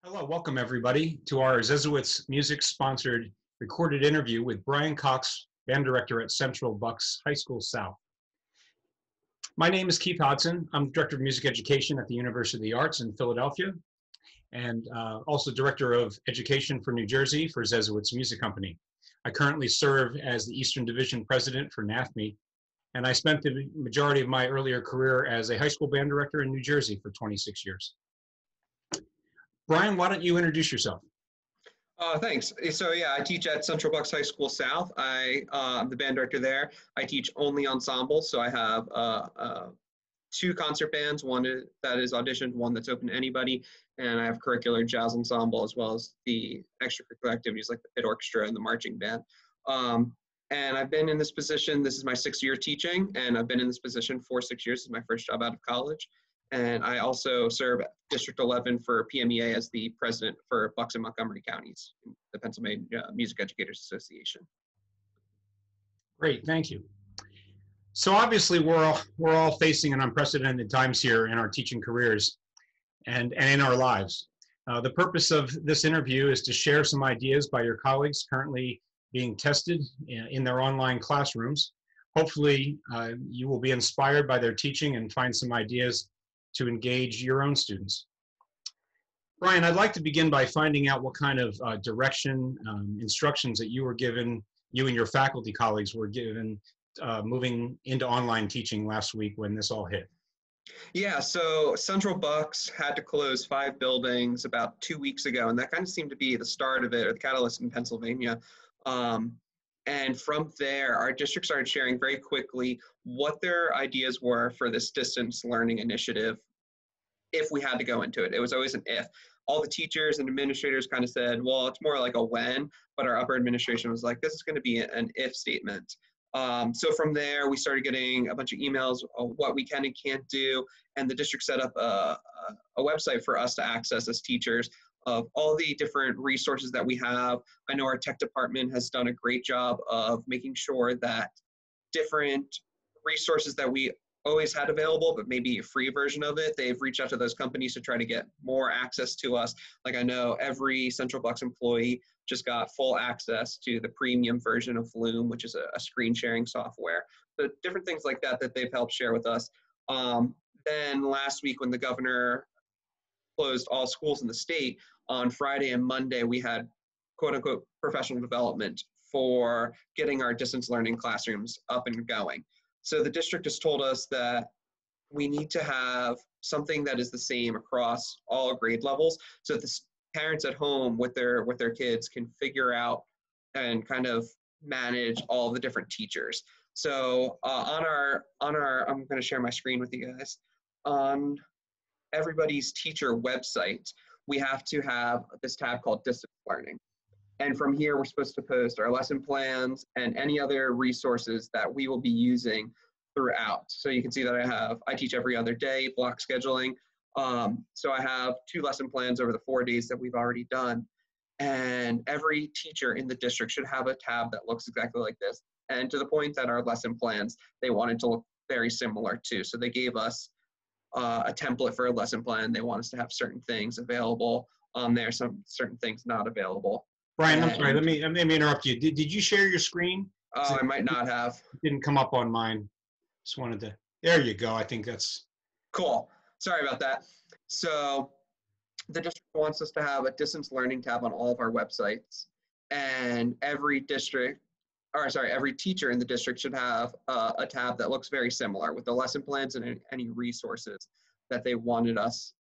Hello, welcome everybody to our Zezowitz music-sponsored recorded interview with Brian Cox, band director at Central Bucks High School South. My name is Keith Hodgson. I'm Director of Music Education at the University of the Arts in Philadelphia, and also Director of Education for New Jersey for Zezowitz Music Company. I currently serve as the Eastern Division President for NAFME, and I spent the majority of my earlier career as a high school band director in New Jersey for 26 years. Brian, why don't you introduce yourself? Thanks. So yeah, I teach at Central Bucks High School South. I'm the band director there. I teach only ensembles, so I have two concert bands, one that is auditioned, one that's open to anybody, and I have curricular jazz ensemble as well as the extracurricular activities like the pit orchestra and the marching band. And I've been in this position, this is my 6th year teaching, and I've been in this position for 6 years. This is my first job out of college. And I also serve District 11 for PMEA as the president for Bucks and Montgomery counties, the Pennsylvania Music Educators Association. Great, thank you. So obviously we're all facing an unprecedented times here in our teaching careers and in our lives. The purpose of this interview is to share some ideas by your colleagues currently being tested in their online classrooms. Hopefully you will be inspired by their teaching and find some ideas to engage your own students. Brian, I'd like to begin by finding out what kind of direction, instructions that you were given, you and your faculty colleagues were given moving into online teaching last week when this all hit. Yeah, so Central Bucks had to close 5 buildings about 2 weeks ago, and that kind of seemed to be the start of it, or the catalyst in Pennsylvania. And from there, our district started sharing very quickly what their ideas were for this distance learning initiative if we had to go into it. It was always an if. All the teachers and administrators kind of said, well, it's more like a when, but our upper administration was like, this is going to be an if statement. So from there, we started getting a bunch of emails of what we can and can't do, and the district set up a website for us to access as teachers of all the different resources that we have. I know our tech department has done a great job of making sure that different resources that we always had available, but maybe a free version of it, they've reached out to those companies to try to get more access to us. Like I know every Central Bucks employee just got full access to the premium version of Loom, which is a screen sharing software. So different things like that that they've helped share with us. Then last week when the governor closed all schools in the state, on Friday and Monday, we had quote unquote professional development for getting our distance learning classrooms up and going. So the district has told us that we need to have something that is the same across all grade levels, so that the parents at home with their kids can figure out and kind of manage all the different teachers. So on our I'm going to share my screen with you guys. On everybody's teacher website, we have to have this tab called distance learning. And from here, we're supposed to post our lesson plans and any other resources that we will be using throughout. So you can see that I teach every other day, block scheduling. So I have 2 lesson plans over the 4 days that we've already done. And every teacher in the district should have a tab that looks exactly like this. And to the point that our lesson plans, they wanted to look very similar too. So they gave us a template for a lesson plan. They want us to have certain things available on there, some certain things not available. Brian, I'm sorry, let me interrupt you. Did you share your screen? I might not have. It didn't come up on mine. Just wanted to, there you go. I think that's. Cool. Sorry about that. So the district wants us to have a distance learning tab on all of our websites, and every teacher in the district should have a tab that looks very similar with the lesson plans and any resources that they wanted us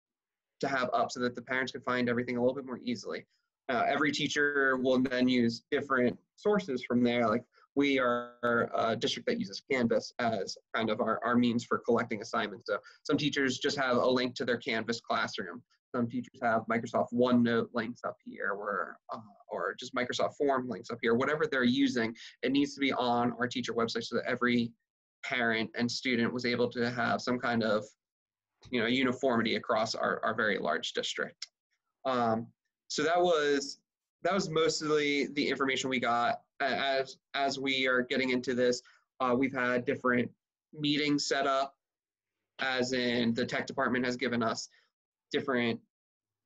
to have up so that the parents could find everything a little bit more easily. Every teacher will then use different sources from there. Like we are a district that uses Canvas as kind of our means for collecting assignments. So some teachers just have a link to their Canvas classroom. Some teachers have Microsoft OneNote links up here, or just Microsoft Form links up here. Whatever they're using, it needs to be on our teacher website so that every parent and student was able to have some kind of uniformity across our very large district. So that was mostly the information we got. As we are getting into this, we've had different meetings set up, as in the tech department has given us different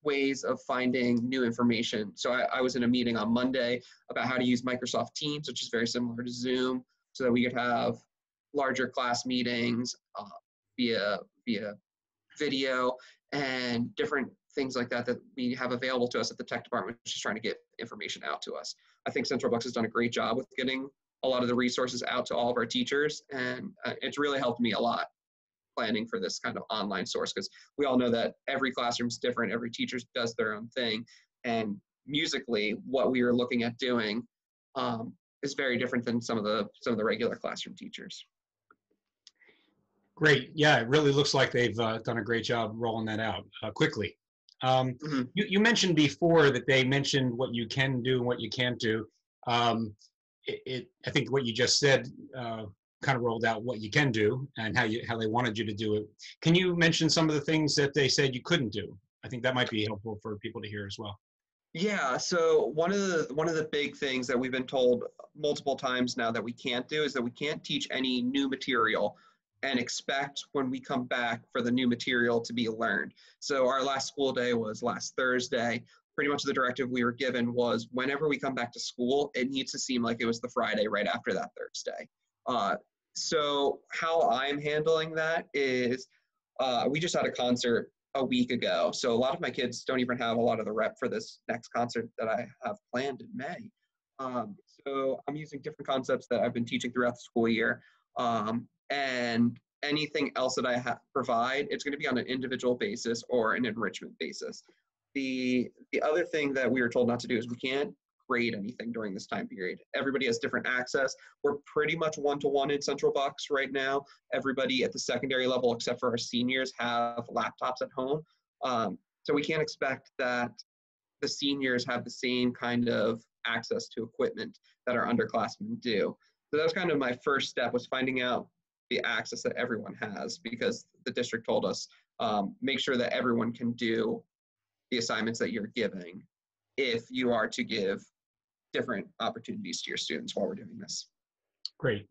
ways of finding new information. So I was in a meeting on Monday about how to use Microsoft Teams, which is very similar to Zoom, so that we could have larger class meetings via video and different things like that that we have available to us at the tech department, which is trying to get information out to us. I think Central Bucks has done a great job with getting a lot of the resources out to all of our teachers, and it's really helped me a lot planning for this kind of online source, because we all know that every classroom's different, every teacher does their own thing, and musically what we are looking at doing is very different than some of the regular classroom teachers. Great. Yeah, it really looks like they've done a great job rolling that out quickly. You mentioned before that they mentioned what you can do and what you can't do. I think what you just said kind of rolled out what you can do and how they wanted you to do it. Can you mention some of the things that they said you couldn't do? I think that might be helpful for people to hear as well. Yeah, so one of the big things that we've been told multiple times now that we can't do is that we can't teach any new material and expect when we come back for the new material to be learned. So our last school day was last Thursday. Pretty much the directive we were given was whenever we come back to school, it needs to seem like it was the Friday right after that Thursday. So how I'm handling that is we just had a concert a week ago. So a lot of my kids don't even have a lot of the rep for this next concert that I have planned in May. So I'm using different concepts that I've been teaching throughout the school year. And anything else that I provide, it's going to be on an individual basis or an enrichment basis. The other thing that we were told not to do is we can't grade anything during this time period. Everybody has different access. We're pretty much one-to-one in Central Bucks right now. Everybody at the secondary level, except for our seniors, have laptops at home. So we can't expect that the seniors have the same kind of access to equipment that our underclassmen do. So that was kind of my first step, was finding out the access that everyone has, because the district told us, make sure that everyone can do the assignments that you're giving if you are to give different opportunities to your students while we're doing this. Great.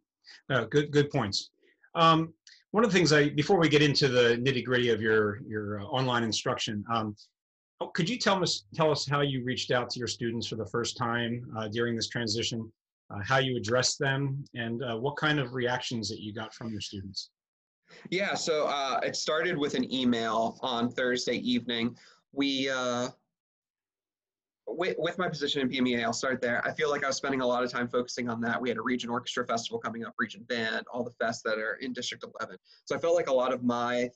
Good points. One of the things before we get into the nitty gritty of your online instruction, could you tell us how you reached out to your students for the first time during this transition, how you addressed them, and what kind of reactions that you got from your students? Yeah, so it started with an email on Thursday evening. We, with my position in PMEA, I'll start there. I feel like I was spending a lot of time focusing on that. We had a Region Orchestra Festival coming up, Region Band, all the fests that are in District 11. So I felt like a lot of my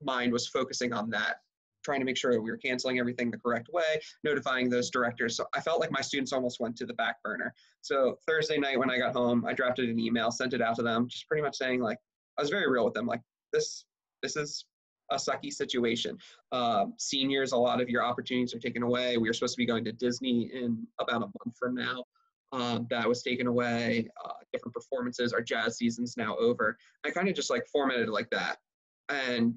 mind was focusing on that, trying to make sure that we were canceling everything the correct way, notifying those directors. So I felt like my students almost went to the back burner. So Thursday night when I got home, I drafted an email, sent it out to them, just pretty much saying, like, I was very real with them, like, this is a sucky situation. Seniors, a lot of your opportunities are taken away. We were supposed to be going to Disney in about a month from now. That was taken away. Different performances. Our jazz season's now over. I kind of just like formatted it like that. And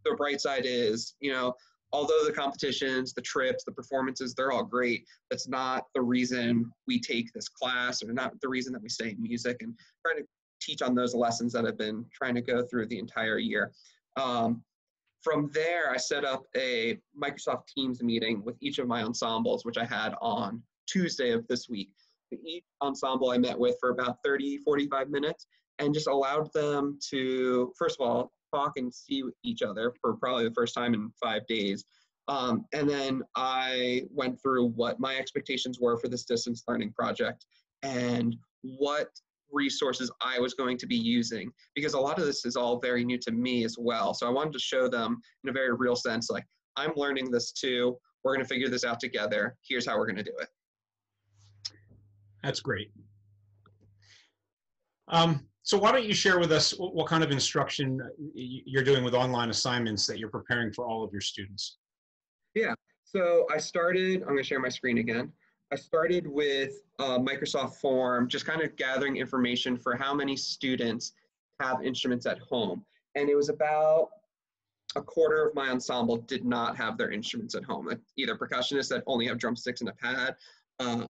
the bright side is, you know, although the competitions, the trips, the performances, they're all great, that's not the reason we take this class, or not the reason that we stay in music, and trying to teach on those lessons that I've been trying to go through the entire year. From there, I set up a Microsoft Teams meeting with each of my ensembles, which I had on Tuesday of this week. Each ensemble I met with for about 30, 45 minutes, and just allowed them to, first of all, talk and see each other for probably the first time in 5 days. And then I went through what my expectations were for this distance learning project and what resources I was going to be using, because a lot of this is all very new to me as well. So I wanted to show them in a very real sense, like, I'm learning this too. We're going to figure this out together. Here's how we're going to do it. That's great. So why don't you share with us what kind of instruction you're doing with online assignments that you're preparing for all of your students? Yeah, so I started, I'm going to share my screen again. I started with Microsoft Form, just kind of gathering information for how many students have instruments at home. And it was about a quarter of my ensemble did not have their instruments at home. Either percussionists that only have drumsticks and a pad,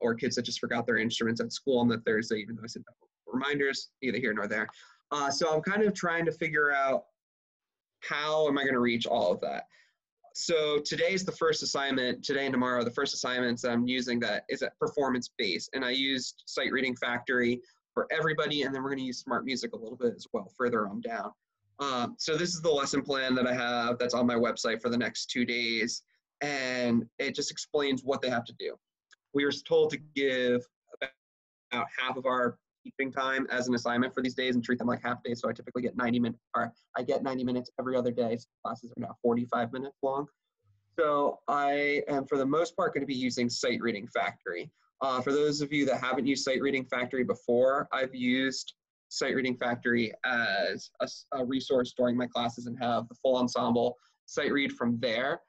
or kids that just forgot their instruments at school on the Thursday, even though I sent out reminders, neither here nor there. So I'm kind of trying to figure out, how am I going to reach all of that? So today's the first assignment, today and tomorrow, the first assignments I'm using that is at performance-based. And I used Sightreading Factory for everybody, and then we're going to use Smart Music a little bit as well, further on down. So this is the lesson plan that I have that's on my website for the next 2 days, and it just explains what they have to do. We were told to give about half of our teaching time as an assignment for these days and treat them like half days. So I typically get 90 minutes, or I get 90 minutes every other day. So classes are now 45 minutes long. So I am, for the most part, going to be using Sightreading Factory. For those of you that haven't used Sightreading Factory before, I've used Sightreading Factory as a resource during my classes and have the full ensemble sight read from there.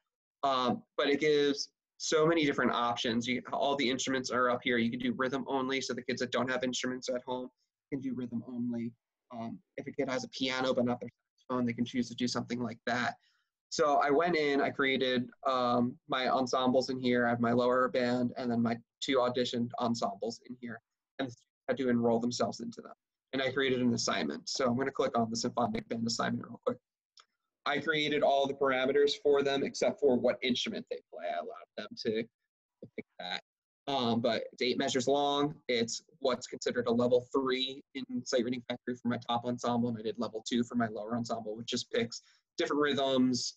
But it gives so many different options. All the instruments are up here. You can do rhythm only, so the kids that don't have instruments at home can do rhythm only. If a kid has a piano but not their saxophone, they can choose to do something like that. So I went in, I created my ensembles in here. I have my lower band and then my 2 auditioned ensembles in here, and the students had to enroll themselves into them. And I created an assignment. So I'm going to click on the symphonic band assignment real quick. I created all the parameters for them except for what instrument they play. I allowed them to pick that. But it's 8 measures long. It's what's considered a level 3 in Sightreading Factory for my top ensemble, and I did level 2 for my lower ensemble, which just picks different rhythms,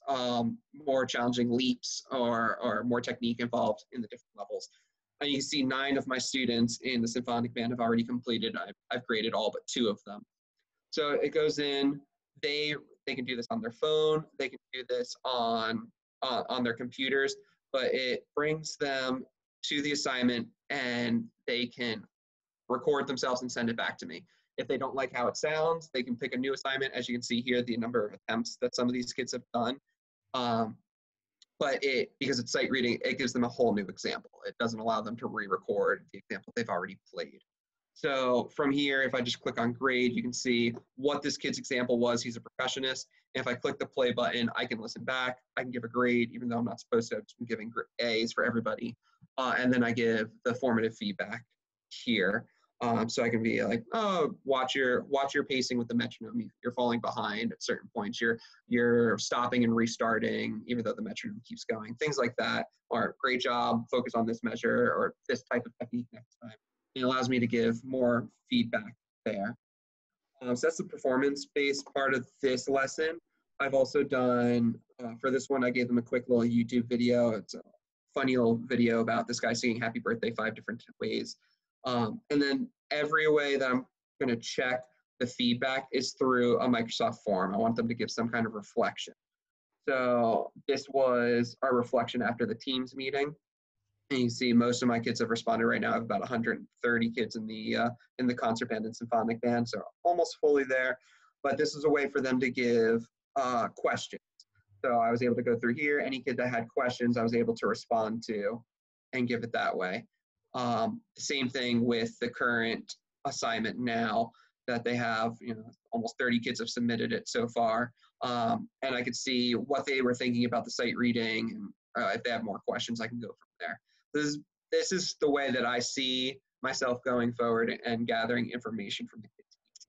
more challenging leaps, or more technique involved in the different levels. And you can see 9 of my students in the symphonic band have already completed. I've graded all but 2 of them. So it goes in. They can do this on their phone. They can do this on their computers, but it brings them to the assignment and they can record themselves and send it back to me. If they don't like how it sounds, they can pick a new assignment. As you can see here, the number of attempts that some of these kids have done. But because it's sight reading, it gives them a whole new example. It doesn't allow them to re-record the example they've already played. So from here, if I just click on grade, you can see what this kid's example was. He's a percussionist. And if I click the play button, I can listen back. I can give a grade, even though I'm not supposed to. I've just been giving A's for everybody. And then I give the formative feedback here. So I can be like, oh, watch your pacing with the metronome. You're falling behind at certain points. You're stopping and restarting, even though the metronome keeps going. Things like that. Or great job, focus on this measure, or this type of technique next time. It allows me to give more feedback there. So that's the performance-based part of this lesson. I've also done, for this one, I gave them a quick little YouTube video. It's a funny little video about this guy singing Happy Birthday 5 different ways. And then every way that I'm going to check the feedback is through a Microsoft form. I want them to give some kind of reflection. So this was our reflection after the Teams meeting. And you see most of my kids have responded right now. I have about 130 kids in the concert band and symphonic band, so almost fully there. But this is a way for them to give questions. So I was able to go through here. Any kid that had questions, I was able to respond to and give it that way. Same thing with the current assignment now that they have, almost 30 kids have submitted it so far. And I could see what they were thinking about the sight reading. And if they have more questions, I can go from there. This is the way that I see myself going forward and gathering information from the kids each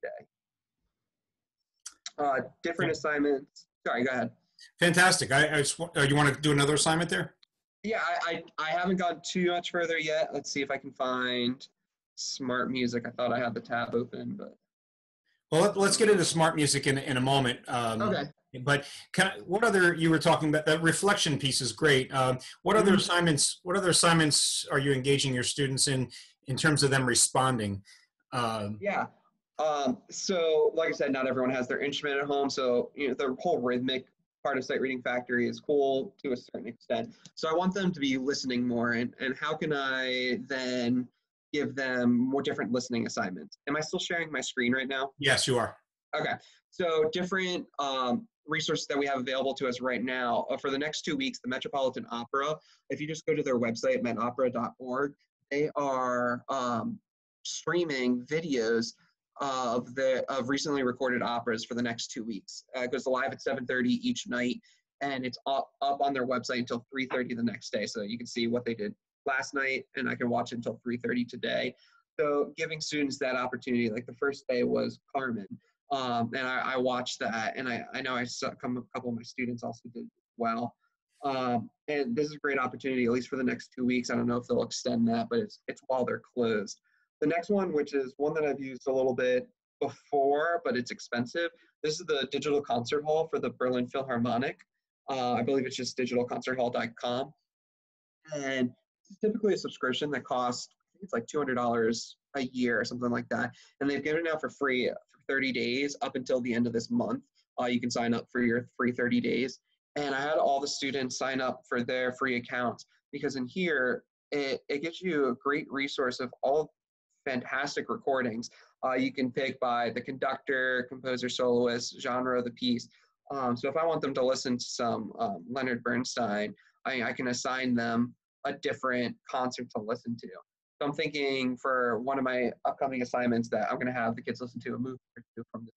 day. Different assignments. Sorry, go ahead. Fantastic. You want to do another assignment there? Yeah, I haven't gone too much further yet. Let's see if I can find Smart Music. I thought I had the tab open, but. Well, let's get into Smart Music in a moment. Okay. But what other, you were talking about, that reflection piece is great. What other assignments are you engaging your students in terms of them responding? Yeah. So like I said, not everyone has their instrument at home. So, the whole rhythmic part of Sightreading Factory is cool to a certain extent. So I want them to be listening more. And how can I then give them more different listening assignments? Am I still sharing my screen right now? Yes, you are. Okay. So different resources that we have available to us right now. For the next 2 weeks, the Metropolitan Opera, if you just go to their website, metopera.org, they are streaming videos of recently recorded operas for the next 2 weeks. It goes live at 7:30 each night, and it's up on their website until 3:30 the next day. So you can see what they did last night, and I can watch it until 3:30 today. So giving students that opportunity, like the first day was Carmen. And I watched that, and I know a couple of my students also did well. And this is a great opportunity, at least for the next 2 weeks. I don't know if they'll extend that, but it's while they're closed. The next one, which is one that I've used a little bit before, but it's expensive. This is the digital concert hall for the Berlin Philharmonic. I believe it's just digitalconcerthall.com. And it's typically a subscription that costs, I think it's like $200 a year or something like that. And they've given it out for free for 30 days up until the end of this month. You can sign up for your free 30 days. And I had all the students sign up for their free accounts because in here, it gives you a great resource of all fantastic recordings. You can pick by the conductor, composer, soloist, genre of the piece. So if I want them to listen to some Leonard Bernstein, I can assign them a different concert to listen to. So I'm thinking for one of my upcoming assignments that I'm going to have the kids listen to a movie or two from this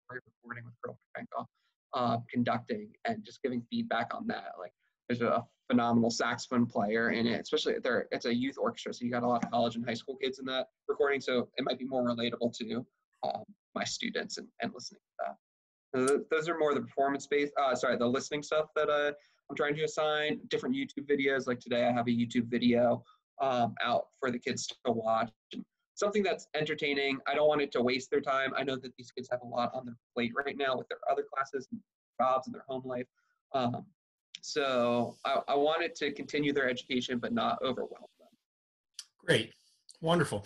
recording with Carl Frankel, conducting and just giving feedback on that. Like there's a phenomenal saxophone player in it, especially it's a youth orchestra. So you got a lot of college and high school kids in that recording. So it might be more relatable to my students and listening to that. So those are more the performance-based, the listening stuff that I'm trying to assign. Different YouTube videos, like today I have a YouTube video out for the kids to watch. And something that's entertaining. I don't want it to waste their time. I know that these kids have a lot on their plate right now with their other classes and jobs and their home life. So I want it to continue their education, but not overwhelm them. Great. Wonderful.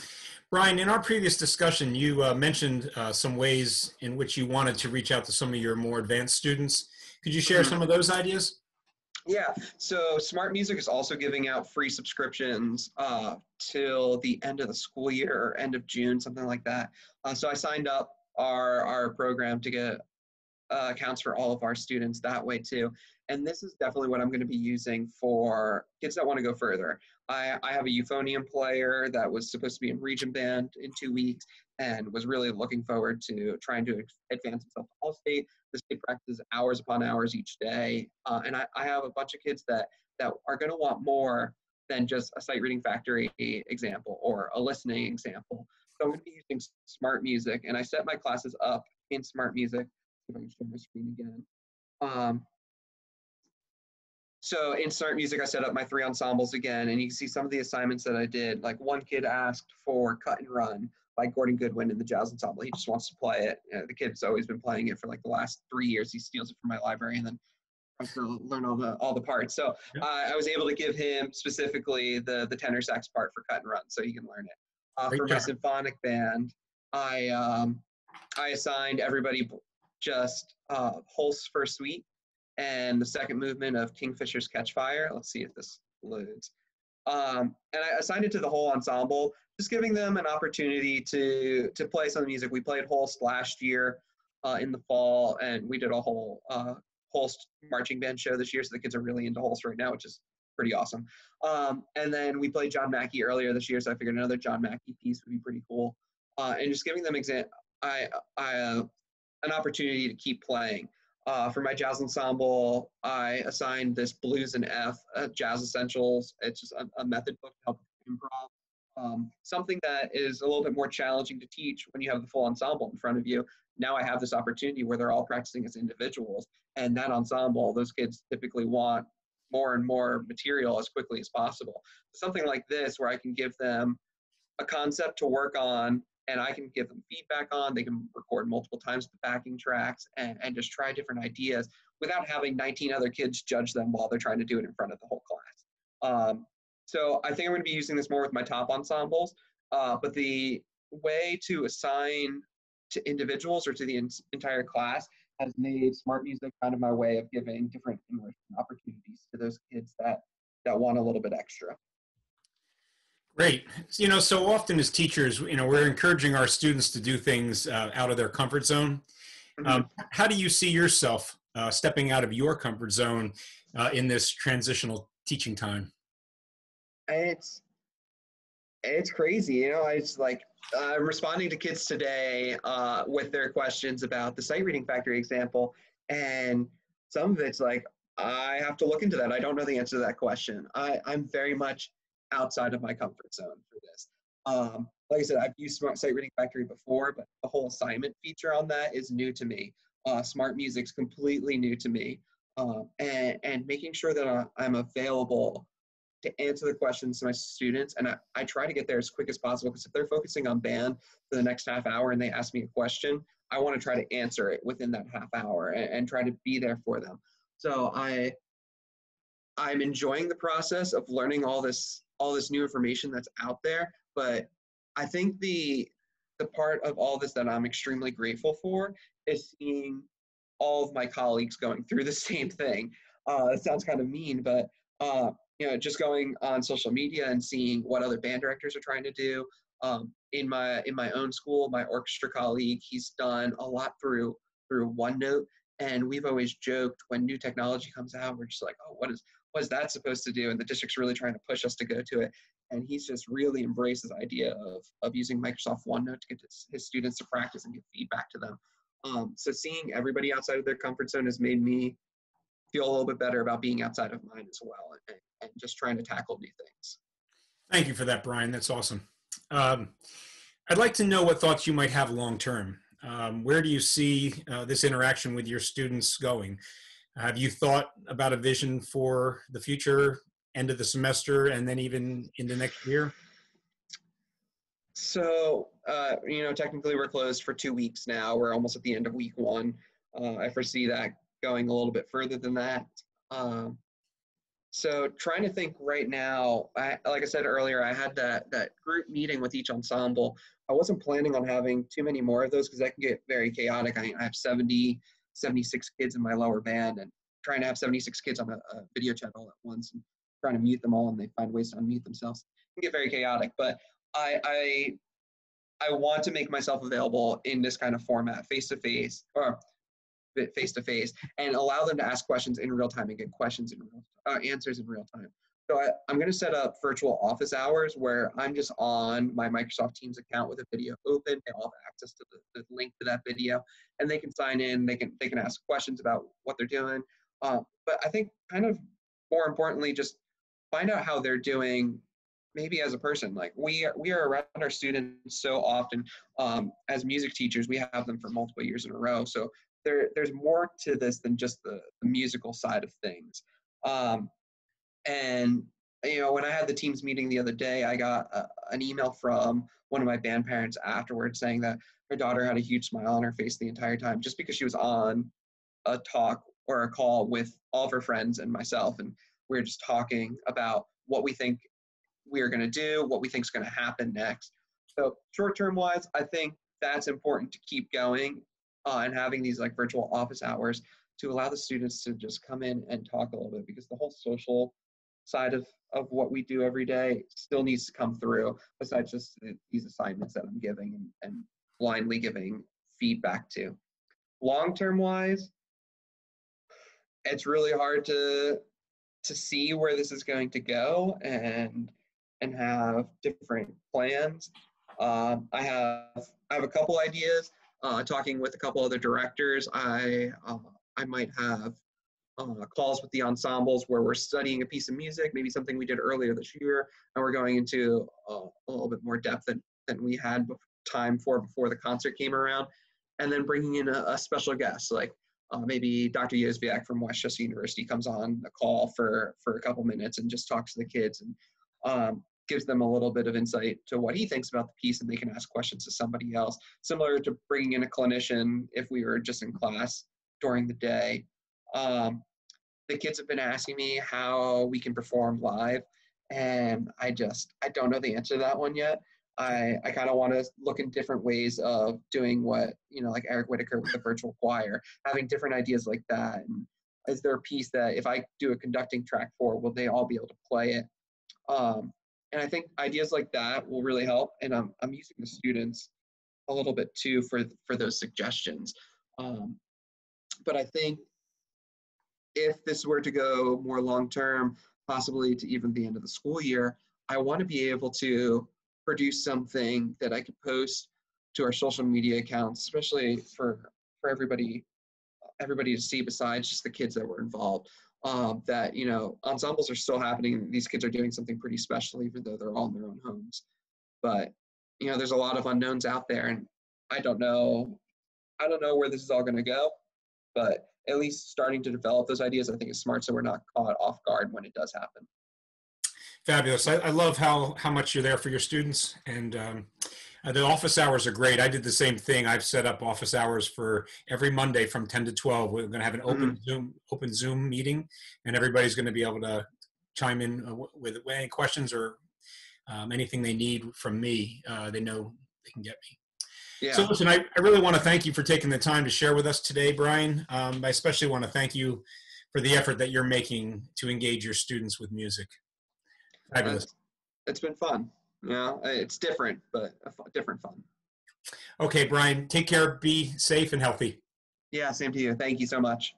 Brian, in our previous discussion, you mentioned some ways in which you wanted to reach out to some of your more advanced students. Could you share some of those ideas? Yeah, so Smart Music is also giving out free subscriptions till the end of the school year or end of June, something like that. So I signed up our program to get accounts for all of our students that way too. And this is definitely what I'm going to be using for kids that want to go further. I have a euphonium player that was supposed to be in region band in 2 weeks and was really looking forward to trying to advance himself to all state. This kid practices hours upon hours each day. And I have a bunch of kids that are going to want more than just a sight reading factory example or a listening example. So I'm going to be using Smart Music, and I set my classes up in Smart Music. If I can share my screen again. So in Smart Music, I set up my 3 ensembles again, and you can see some of the assignments that I did. Like one kid asked for Cut and Run by Gordon Goodwin in the jazz ensemble. He just wants to play it. The kid's always been playing it for like the last 3 years. He steals it from my library and then tries to learn all the parts. So I was able to give him specifically the tenor sax part for Cut and Run, so he can learn it. For my symphonic band, I assigned everybody just Holst's First Suite and the second movement of Kingfisher's Catch Fire. Let's see if this loads. And I assigned it to the whole ensemble, just giving them an opportunity to play some music. We played Holst last year in the fall, and we did a whole Holst marching band show this year, so the kids are really into Holst right now, which is pretty awesome. And then we played John Mackey earlier this year, so I figured another John Mackey piece would be pretty cool. And just giving them an opportunity to keep playing. For my jazz ensemble, I assigned this Blues in F, Jazz Essentials. It's just a method book to help improv. Something that is a little bit more challenging to teach when you have the full ensemble in front of you. Now I have this opportunity where they're all practicing as individuals, and that ensemble, those kids typically want more and more material as quickly as possible. Something like this where I can give them a concept to work on, and I can give them feedback on. They can record multiple times the backing tracks and just try different ideas without having 19 other kids judge them while they're trying to do it in front of the whole class. So I think I'm going to be using this more with my top ensembles, but the way to assign to individuals or to the entire class has made Smart Music kind of my way of giving different enrichment opportunities to those kids that want a little bit extra. Great. So often as teachers, we're encouraging our students to do things out of their comfort zone. How do you see yourself stepping out of your comfort zone in this transitional teaching time? It's crazy. It's like I'm responding to kids today with their questions about the sight reading factory example. And some of it's like, I have to look into that. I don't know the answer to that question. I'm very much outside of my comfort zone for this. Like I said, I've used Sight Reading Factory before, but the whole assignment feature on that is new to me. Smart Music's completely new to me. and making sure that I'm available to answer the questions to my students. And I try to get there as quick as possible, because if they're focusing on band for the next half hour and they ask me a question, I want to try to answer it within that half hour and try to be there for them. So I'm enjoying the process of learning all this new information that's out there. But I think the part of all this that I'm extremely grateful for is seeing all of my colleagues going through the same thing. It sounds kind of mean, but just going on social media and seeing what other band directors are trying to do. In my own school, my orchestra colleague, he's done a lot through OneNote, and we've always joked when new technology comes out, we're just like, oh, what is that supposed to do? And the district's really trying to push us to go to it. And he's just really embraced this idea of using Microsoft OneNote to get his students to practice and give feedback to them. So seeing everybody outside of their comfort zone has made me feel a little bit better about being outside of mine as well, and just trying to tackle new things. Thank you for that, Brian. That's awesome. I'd like to know what thoughts you might have long-term. Where do you see this interaction with your students going? Have you thought about a vision for the future, end of the semester, and then even in the next year? So, technically we're closed for 2 weeks now. We're almost at the end of week 1. I foresee that going a little bit further than that. So trying to think right now, like I said earlier, I had that group meeting with each ensemble. I wasn't planning on having too many more of those, because that can get very chaotic. I have 76 kids in my lower band, and trying to have 76 kids on a video chat all at once and trying to mute them all, and they find ways to unmute themselves, it can get very chaotic. But I want to make myself available in this kind of format, face-to-face, and allow them to ask questions in real time and get questions in answers in real time. So I'm going to set up virtual office hours where I'm just on my Microsoft Teams account with a video open. They all have access to the link to that video, and they can sign in. They can ask questions about what they're doing. But I think kind of more importantly, just find out how they're doing, maybe as a person. Like we are around our students so often. As music teachers, we have them for multiple years in a row. So there's more to this than just the musical side of things. And when I had the Teams meeting the other day, I got an email from one of my band parents afterwards saying that her daughter had a huge smile on her face the entire time, just because she was on a talk or a call with all of her friends and myself, and we were just talking about what we think we're going to do, what we think is going to happen next. So short-term wise, I think that's important to keep going and having these like virtual office hours to allow the students to just come in and talk a little bit, because the whole social side of what we do every day still needs to come through, besides just these assignments that I'm giving and blindly giving feedback to. Long-term wise, it's really hard to see where this is going to go and have different plans. I have a couple ideas. Talking with a couple other directors, I might have calls with the ensembles where we're studying a piece of music, maybe something we did earlier this year, and we're going into a little bit more depth than we had time for before the concert came around, and then bringing in a special guest, like maybe Dr. Yozviak from Westchester University comes on a call for a couple minutes and just talks to the kids and gives them a little bit of insight to what he thinks about the piece, and they can ask questions to somebody else, similar to bringing in a clinician if we were just in class during the day. The kids have been asking me how we can perform live, and I don't know the answer to that one yet. I kind of want to look in different ways of doing what, like Eric Whitaker with the virtual choir, having different ideas like that. And is there a piece that if I do a conducting track for, will they all be able to play it? And I think ideas like that will really help. And I'm using the students a little bit too for those suggestions. But I think if this were to go more long-term, possibly to even the end of the school year, I want to be able to produce something that I could post to our social media accounts, especially for everybody to see besides just the kids that were involved. That, ensembles are still happening. These kids are doing something pretty special, even though they're all in their own homes. But, there's a lot of unknowns out there, and I don't know where this is all going to go. but at least starting to develop those ideas, I think, is smart, so we're not caught off guard when it does happen. Fabulous. I love how much you're there for your students, and the office hours are great. I did the same thing. I've set up office hours for every Monday from 10 to 12. We're going to have an open Zoom meeting, and everybody's going to be able to chime in with any questions or anything they need from me. They know they can get me. Yeah. So listen, I really want to thank you for taking the time to share with us today, Brian. I especially want to thank you for the effort that you're making to engage your students with music. Fabulous. It's been fun. It's different, but different fun. Okay, Brian, take care, be safe and healthy. Yeah, same to you. Thank you so much.